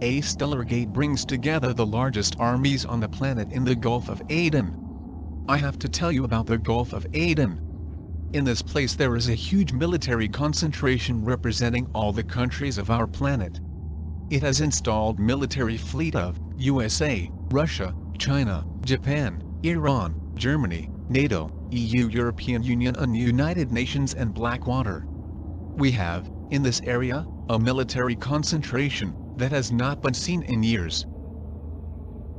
A Stargate brings together the largest armies on the planet in the Gulf of Aden. I have to tell you about the Gulf of Aden. In this place there is a huge military concentration representing all the countries of our planet. It has installed military fleet of USA, Russia, China, Japan, Iran, Germany, NATO, EU, European Union and United Nations and Blackwater. We have, in this area, a military concentration that has not been seen in years.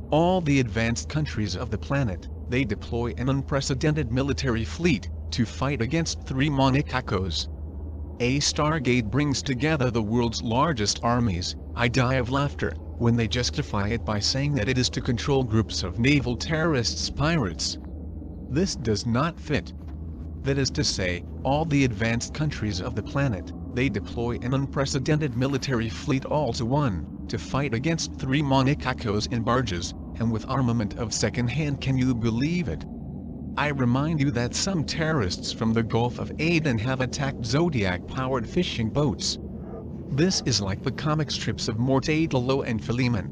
All the advanced countries of the planet, they deploy an unprecedented military fleet to fight against 3 Monacacos. A Stargate brings together the world's largest armies. I die of laughter when they justify it by saying that it is to control groups of naval terrorists, pirates. This does not fit. That is to say, all the advanced countries of the planet, they deploy an unprecedented military fleet all to one, to fight against 3 Monacacos in barges, and with armament of second hand. Can you believe it? I remind you that some terrorists from the Gulf of Aden have attacked Zodiac-powered fishing boats. This is like the comic strips of Mortadelo and Philemon.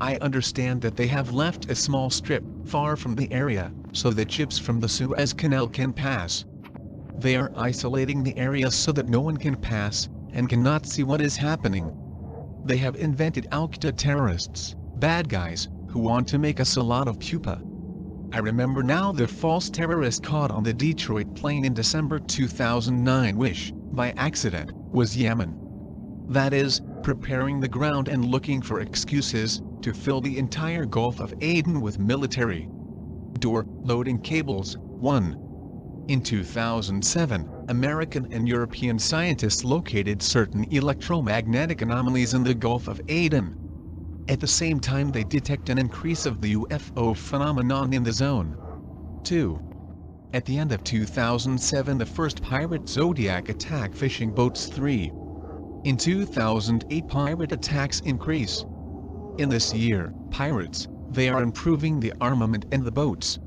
I understand that they have left a small strip, far from the area, so that ships from the Suez Canal can pass. They are isolating the area so that no one can pass, and cannot see what is happening. They have invented Al-Qaeda terrorists, bad guys, who want to make us a lot of pupa. I remember now the false terrorist caught on the Detroit plane in December 2009 which, by accident, was Yemen. That is, preparing the ground and looking for excuses to fill the entire Gulf of Aden with military door loading cables. 1. In 2007, American and European scientists located certain electromagnetic anomalies in the Gulf of Aden. At the same time they detect an increase of the UFO phenomenon in the zone. 2. At the end of 2007 the first pirate Zodiac attack fishing boats. 3. In 2008 pirate attacks increase. In this year, pirates, they are improving the armament and the boats.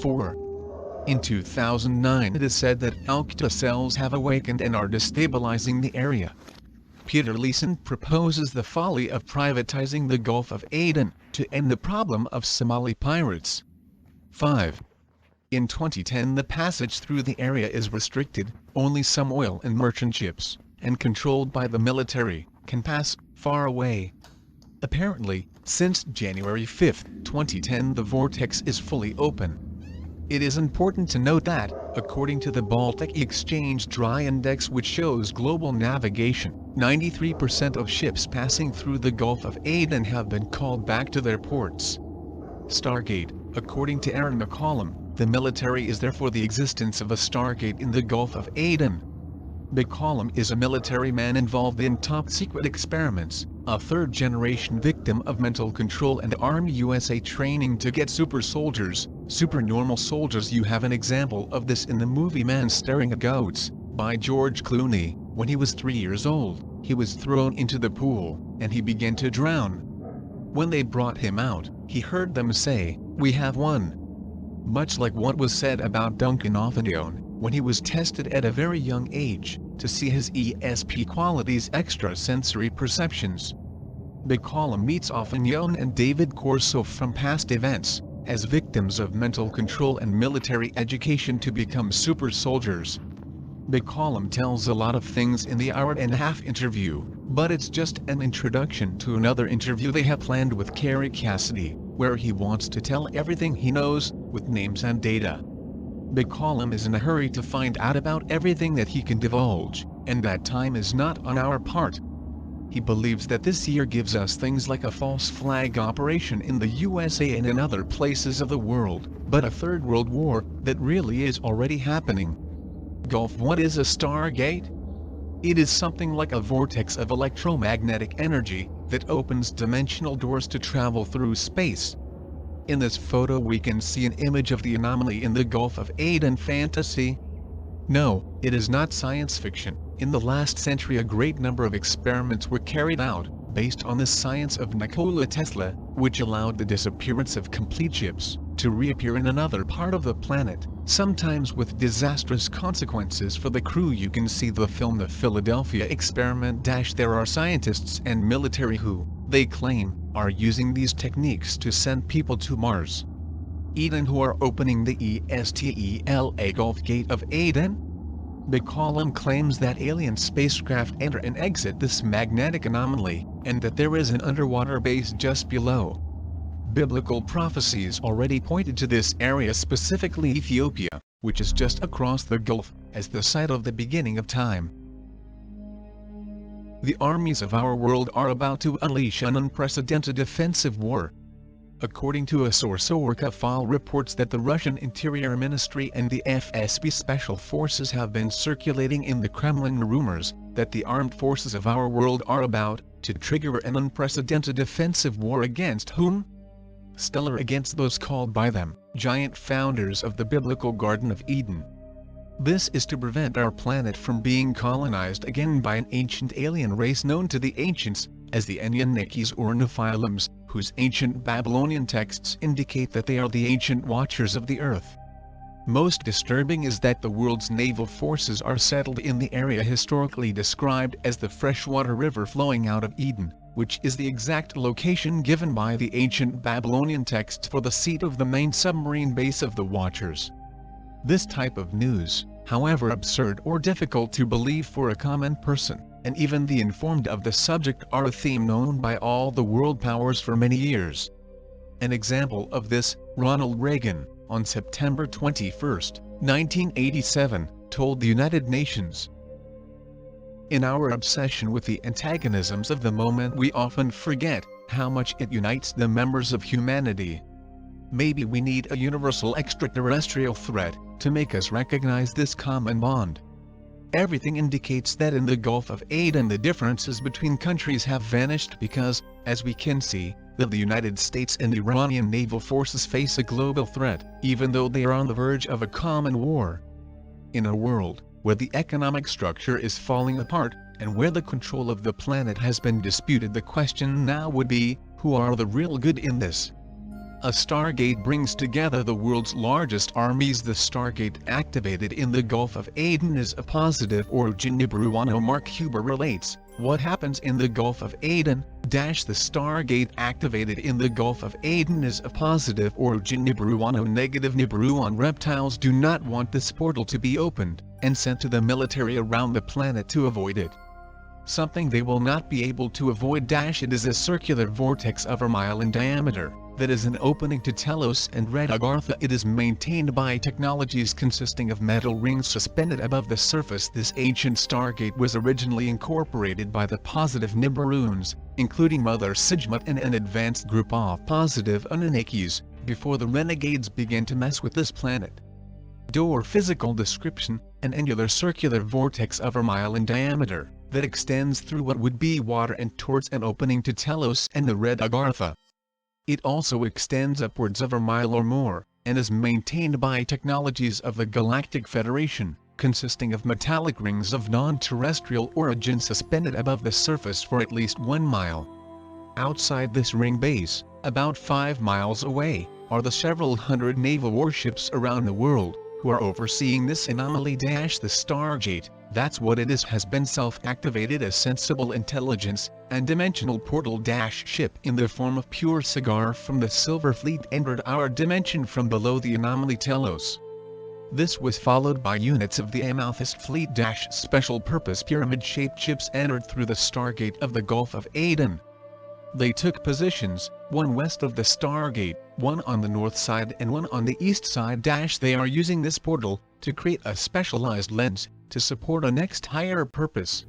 4. In 2009 it is said that Al-Qaeda cells have awakened and are destabilizing the area. Peter Leeson proposes the folly of privatizing the Gulf of Aden to end the problem of Somali pirates. 5. In 2010 the passage through the area is restricted, only some oil and merchant ships, and controlled by the military, can pass far away. Apparently, since January 5, 2010 the vortex is fully open. It is important to note that, according to the Baltic Exchange Dry Index which shows global navigation, 93% of ships passing through the Gulf of Aden have been called back to their ports. Stargate, according to Aaron McCollum, the military is there for the existence of a Stargate in the Gulf of Aden. McCollum is a military man involved in top-secret experiments, a third-generation victim of mental control and Army USA training to get super soldiers, supernormal soldiers. You have an example of this in the movie Man Staring at Goats, by George Clooney. When he was 3 years old, he was thrown into the pool, and he began to drown. When they brought him out, he heard them say, "We have won." Much like what was said about Duncan Offendione, when he was tested at a very young age, to see his ESP qualities, extrasensory perceptions. McCollum meets Offendione and David Corso from past events, as victims of mental control and military education to become super soldiers. McCollum tells a lot of things in the hour-and-a-half interview, but it's just an introduction to another interview they have planned with Kerry Cassidy, where he wants to tell everything he knows, with names and data. McCollum is in a hurry to find out about everything that he can divulge, and that time is not on our part. He believes that this year gives us things like a false flag operation in the USA and in other places of the world, but a third world war that really is already happening. Gulf. What is a Stargate? It is something like a vortex of electromagnetic energy that opens dimensional doors to travel through space. In this photo we can see an image of the anomaly in the Gulf of Aden. Fantasy? No, it is not science fiction. In the last century a great number of experiments were carried out, based on the science of Nikola Tesla, which allowed the disappearance of complete ships to reappear in another part of the planet, sometimes with disastrous consequences for the crew. You can see the film The Philadelphia Experiment. There are scientists and military who, they claim, are using these techniques to send people to Mars. Eden, who are opening the ESTELA Gulf Gate of Aden? McCollum claims that alien spacecraft enter and exit this magnetic anomaly, and that there is an underwater base just below. Biblical prophecies already pointed to this area, specifically Ethiopia, which is just across the Gulf, as the site of the beginning of time. The armies of our world are about to unleash an unprecedented offensive war. According to a source, Orca File reports that the Russian Interior Ministry and the FSB Special Forces have been circulating in the Kremlin rumors that the armed forces of our world are about to trigger an unprecedented offensive war against whom? Stellar, against those called by them giant founders of the biblical Garden of Eden. This is to prevent our planet from being colonized again by an ancient alien race known to the ancients as the Anunnakis or Nephilims, whose ancient Babylonian texts indicate that they are the ancient watchers of the earth. Most disturbing is that the world's naval forces are settled in the area historically described as the freshwater river flowing out of Eden, which is the exact location given by the ancient Babylonian texts for the seat of the main submarine base of the Watchers. This type of news, however absurd or difficult to believe for a common person, and even the informed of the subject, are a theme known by all the world powers for many years. An example of this, Ronald Reagan, on September 21, 1987, told the United Nations, "In our obsession with the antagonisms of the moment, we often forget how much it unites the members of humanity. Maybe we need a universal extraterrestrial threat to make us recognize this common bond." Everything indicates that in the Gulf of Aden the differences between countries have vanished because, as we can see, that the United States and Iranian naval forces face a global threat, even though they are on the verge of a common war. In a world where the economic structure is falling apart, and where the control of the planet has been disputed, the question now would be, who are the real good in this? A Stargate brings together the world's largest armies. The Stargate activated in the Gulf of Aden is a positive origin. Nibiruano Mark Huber relates, what happens in the Gulf of Aden? The Stargate activated in the Gulf of Aden is a positive origin. Nibiruano negative. Nibiruan reptiles do not want this portal to be opened, and sent to the military around the planet to avoid it. Something they will not be able to avoid. It is a circular vortex of a mile in diameter, that is an opening to Telos and Red Agartha. It is maintained by technologies consisting of metal rings suspended above the surface. This ancient Stargate was originally incorporated by the positive Nibiruans, including Mother Sijmat and an advanced group of positive Anunnakis, before the renegades began to mess with this planet. Physical description: an angular circular vortex of a mile in diameter, that extends through what would be water and towards an opening to Telos and the Red Agartha. It also extends upwards of a mile or more, and is maintained by technologies of the Galactic Federation, consisting of metallic rings of non-terrestrial origin suspended above the surface for at least 1 mile. Outside this ring base, about 5 miles away, are the several hundred naval warships around the world, who are overseeing this anomaly. The Stargate, that's what it is, has been self-activated as sensible intelligence, and dimensional portal ship in the form of pure cigar from the Silver Fleet entered our dimension from below the anomaly Telos. This was followed by units of the Amethyst Fleet special purpose pyramid-shaped ships entered through the Stargate of the Gulf of Aden. They took positions, one west of the Stargate, one on the north side and one on the east side. They are using this portal to create a specialized lens to support a next higher purpose.